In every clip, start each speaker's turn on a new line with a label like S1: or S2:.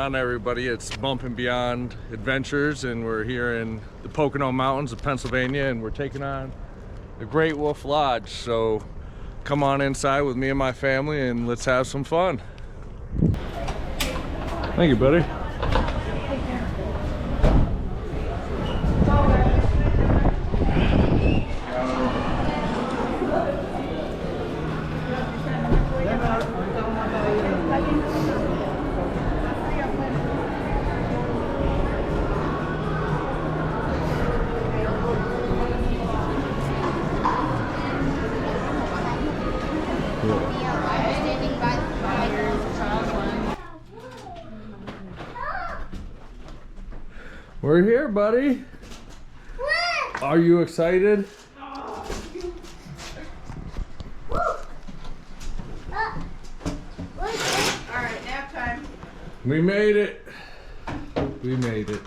S1: on, everybody? It's Bump and Beyond Adventures, and we're here in the Pocono Mountains of Pennsylvania, and we're taking on the Great Wolf Lodge. So come on inside with me and my family, and let's have some fun. Thank you, buddy. We're here, buddy. What? Are you excited?
S2: All right, nap time.
S1: We made it. We made it.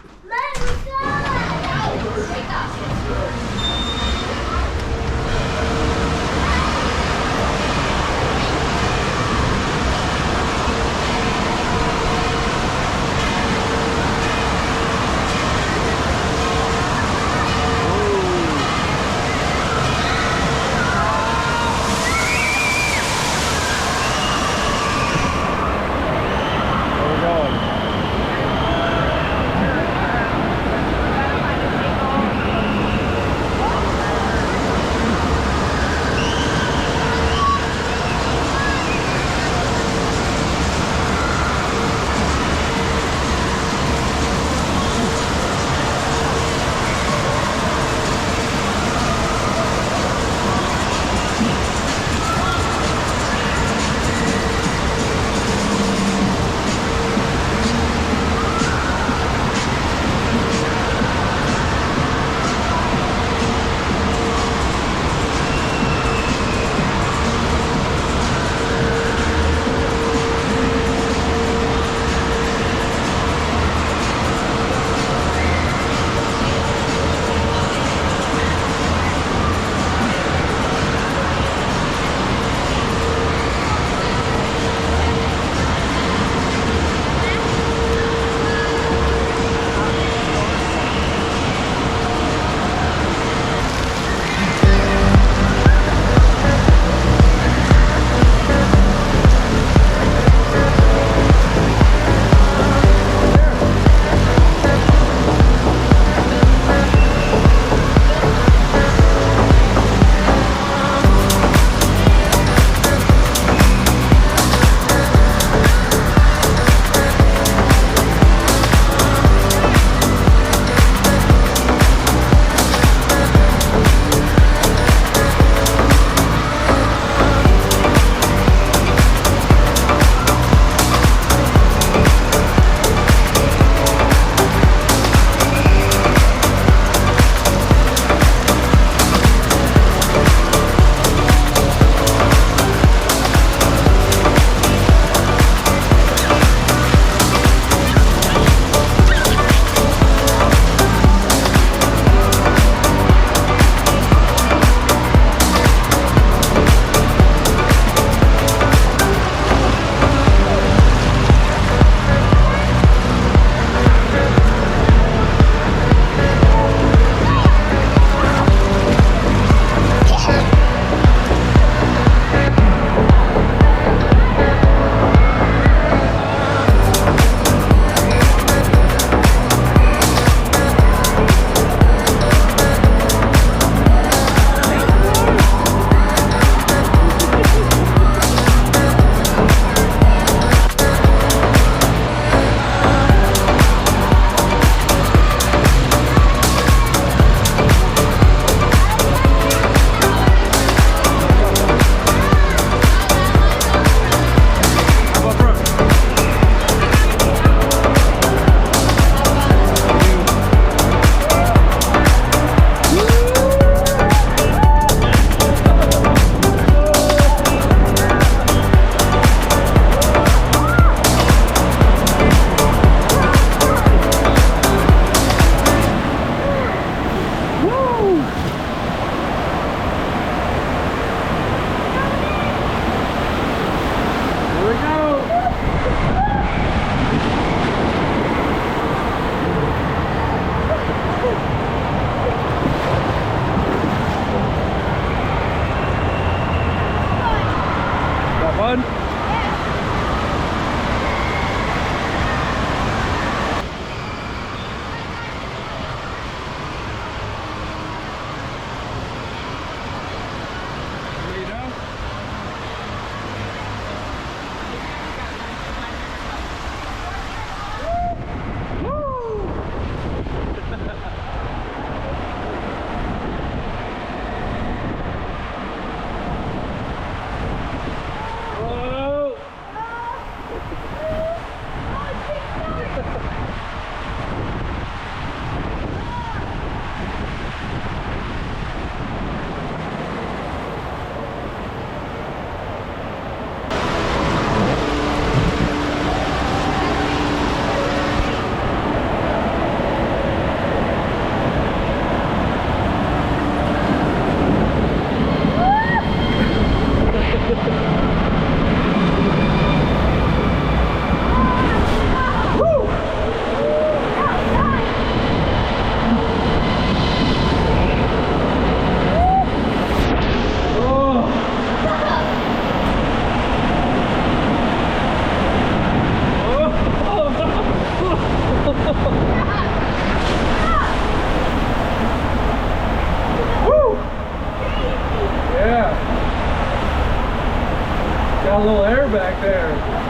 S1: back there.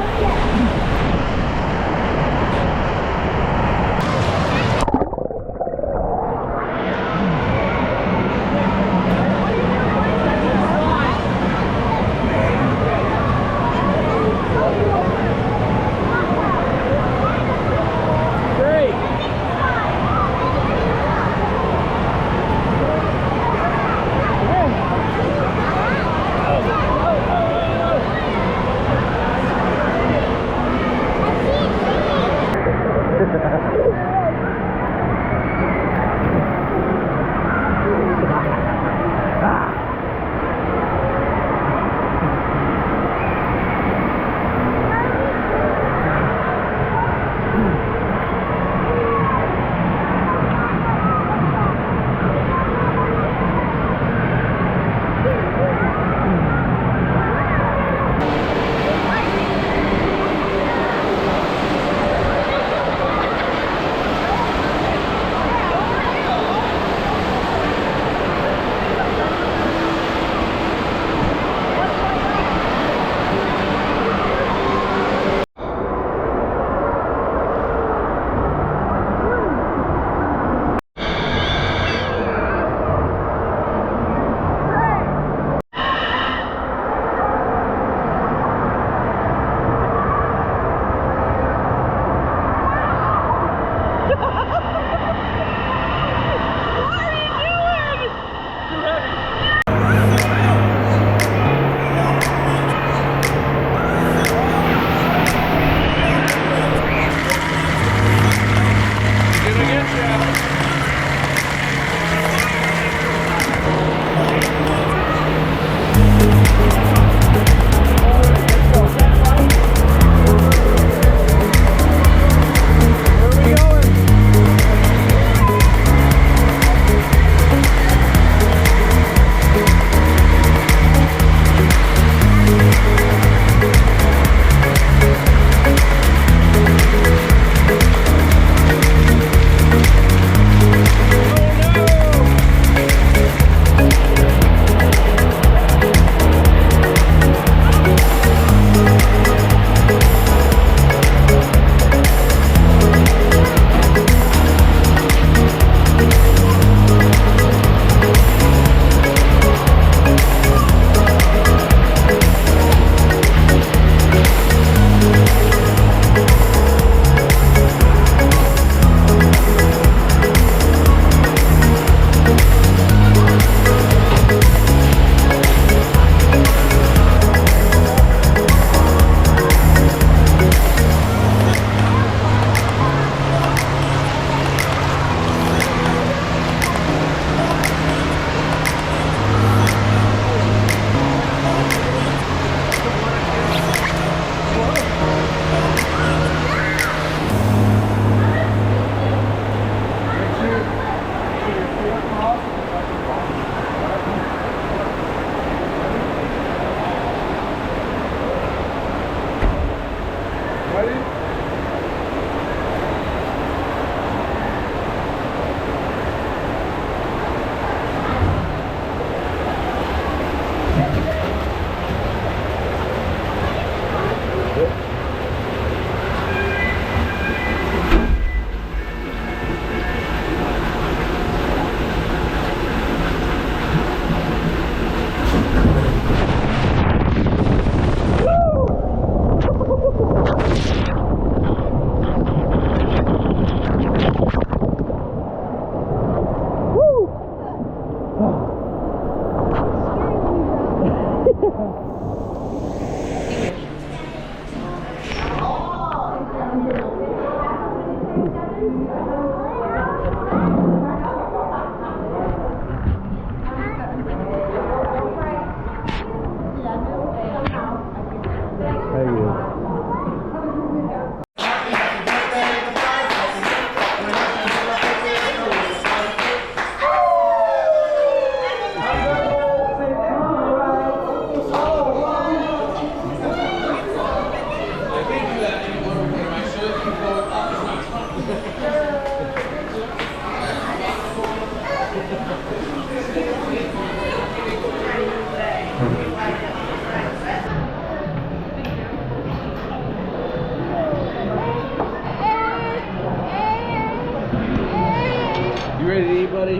S1: ready, buddy?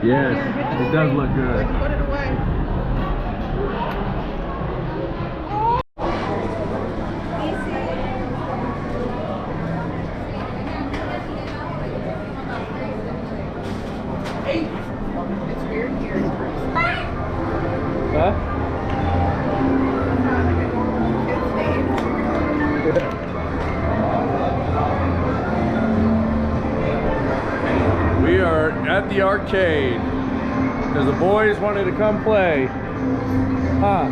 S1: Yes, it does look good.
S2: Put it away. It's weird here.
S1: Huh? We are at the arcade because the boys wanted to come play. Huh?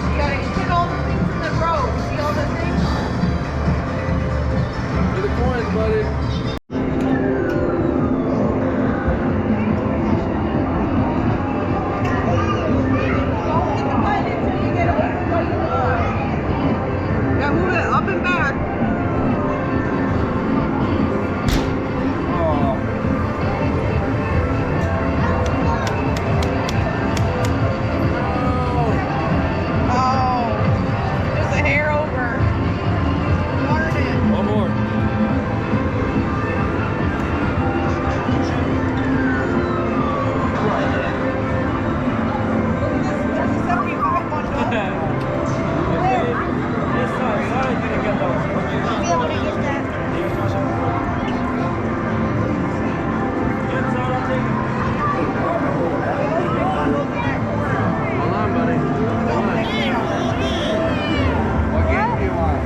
S2: You gotta hit all the things in the row. See all the things?
S1: For the coins, buddy.
S2: Don't hit the button until you get away from what you want. Yeah, move it up and back.
S1: Oh.
S2: Oh, just a hair over. Darn it.
S1: One more.
S2: There's a 75 one. Be able to get that.
S1: Hold on, buddy. Hold on. What game do you want?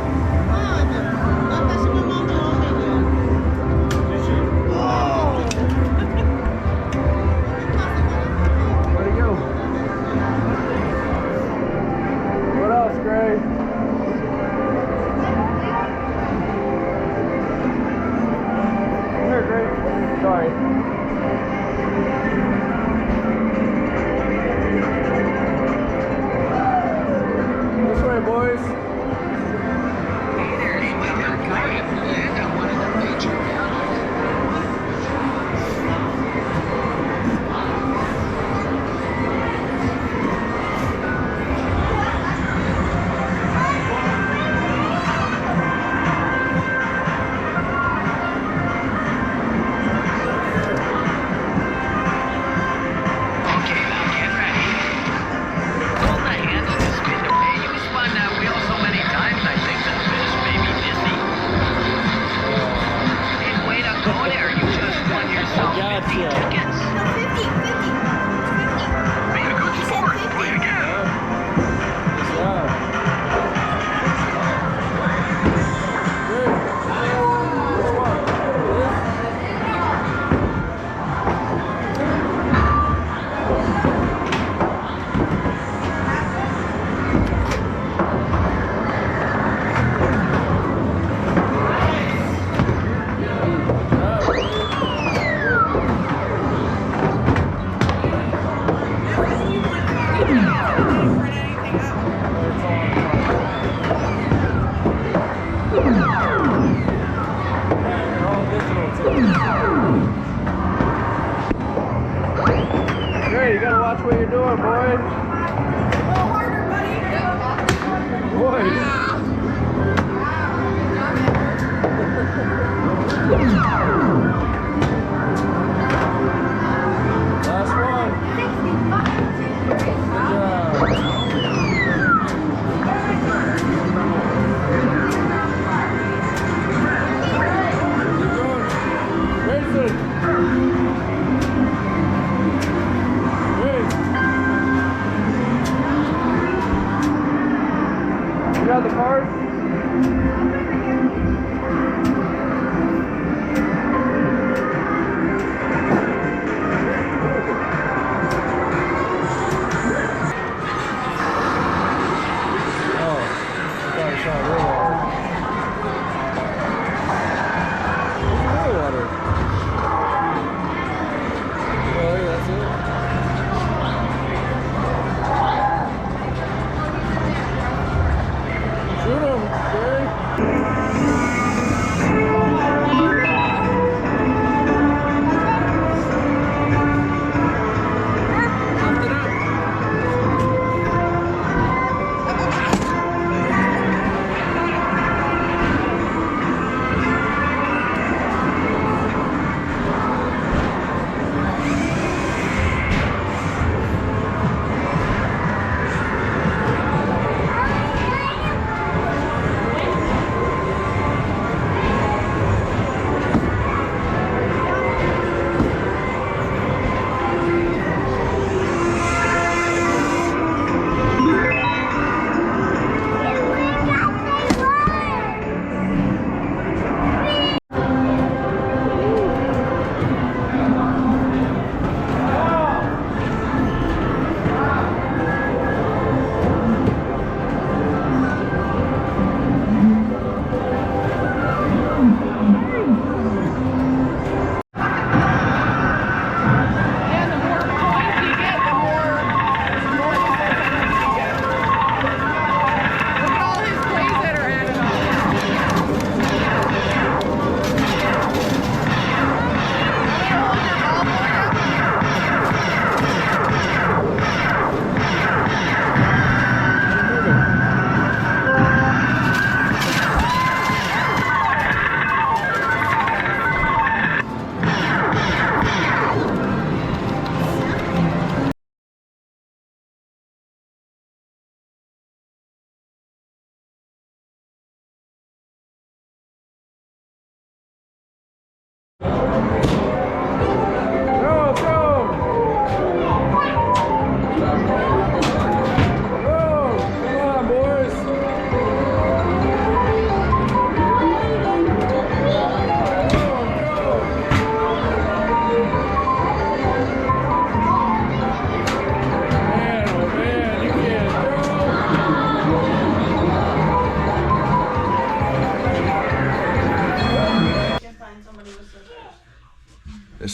S1: Where'd it go? What else, Gray? Here, Gray. Sorry. This way, boys.
S3: Okay, now get ready. Hold the hands to spin the wheel. You spun that wheel so many times, I think the fish may be dizzy. Hey, way to go there. You just won yourself 50 tickets.
S4: No, 50, 50. It's 50.
S3: Way to go,
S4: You said
S3: sport.
S4: 50.
S3: Play again.
S1: Hey, you gotta watch what you're doing, boys.
S2: A little harder, buddy.
S1: Boys. Last one. Good job. Keep going. Racing. You got the card?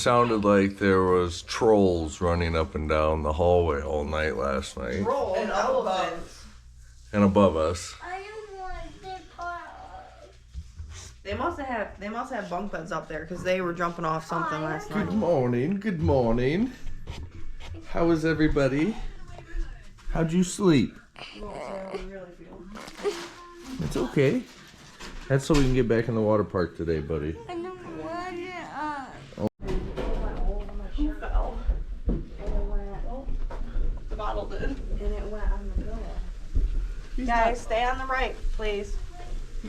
S1: sounded like there was trolls running up and down the hallway all night last night.
S2: Roll and elephants.
S1: And above us.
S4: I don't want the part.
S2: They must have bunk beds up there because they were jumping off something last night.
S1: Good morning, good morning. How is everybody? How'd you sleep? It's okay. That's so we can get back in the water park today, buddy.
S4: I don't want it.
S2: She fell. And it went. The bottle did. And it went on the pillow. Guys, stay on the right, please.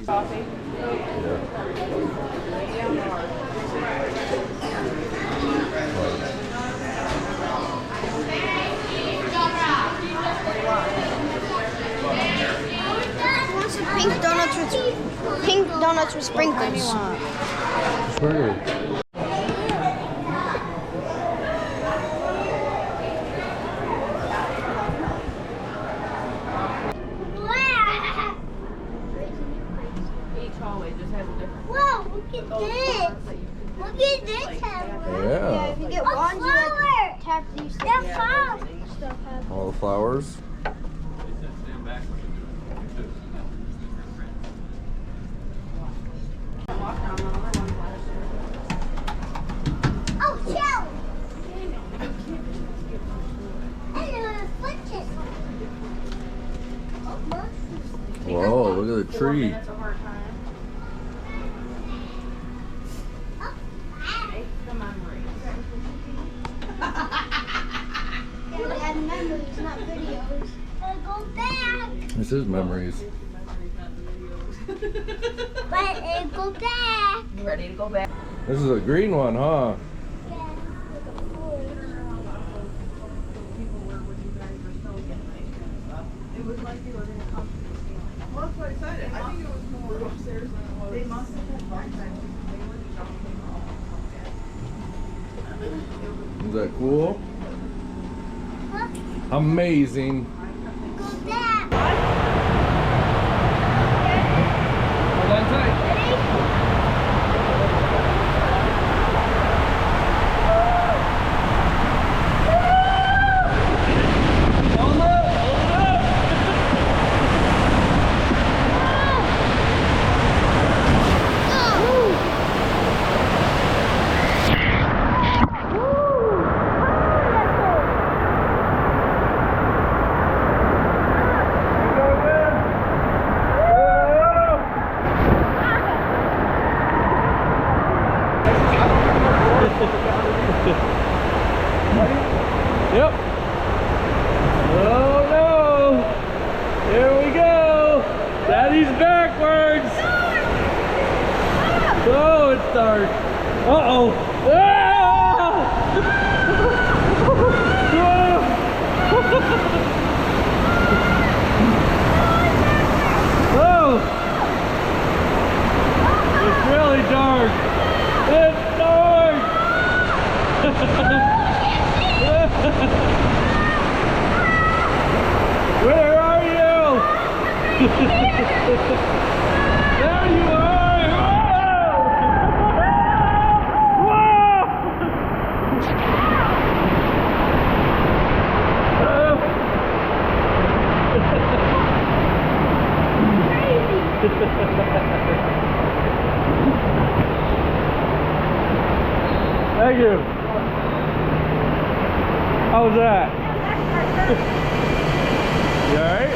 S2: Coffee.
S4: Pink donuts with sprinkles.
S1: Sure.
S2: Each hallway just has a different.
S4: Whoa, look at this. Look at this.
S1: Yeah.
S4: If you get one, you have to tap these things.
S1: All the flowers.
S4: Oh, chill. And foot kiss.
S1: Whoa, look at the tree.
S2: It's a hard time. The memories.
S4: We have memories, not videos. Go back.
S1: This is memories.
S4: But go back.
S2: You ready to go back?
S1: This is a green one, huh?
S2: It was like they were gonna come to the ceiling. Well, that's what I said. I think it was more upstairs than it was. They must have had bunk beds. They were jumping all.
S1: Is that cool? Amazing.
S4: Go back.
S1: Hold on tight. Yep. Oh no! Here we go! Daddy's backwards! Oh, it's dark. Uh-oh! Oh! It's really dark! It's dark! Where are you? There you are! Whoa! Thank you. How was that? You alright?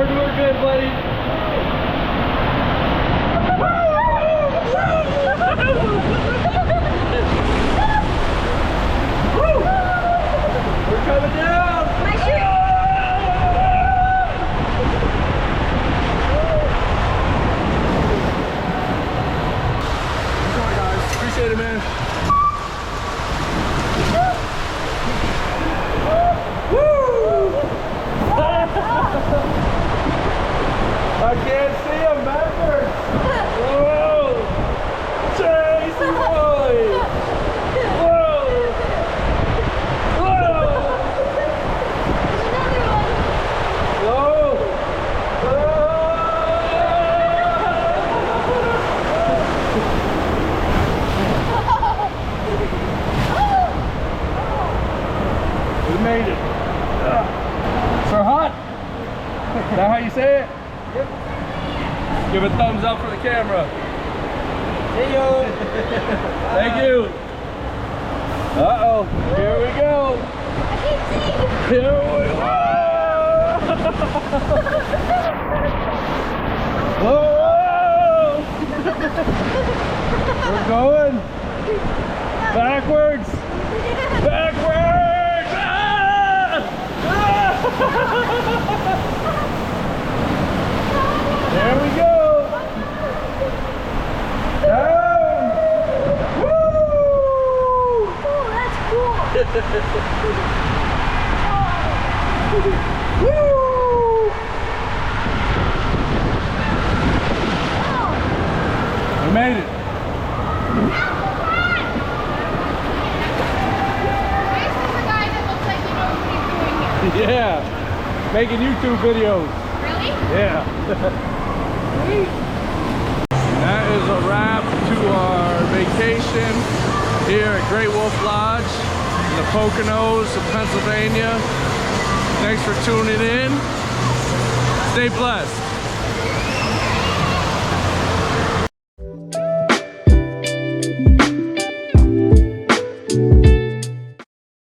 S1: We're good, buddy. that how you say it? Yep. Give a thumbs up for the camera. See you. Thank you. Uh-oh. Here we go. Here we go. Whoa! We're going backwards. Backwards! There we go. Down. Woo!
S4: Oh, that's cool.
S1: Woo! We made it. Yeah, making YouTube videos.
S5: Really?
S1: Yeah. That is a wrap to our vacation here at Great Wolf Lodge in the Poconos of Pennsylvania. Thanks for tuning in. Stay blessed.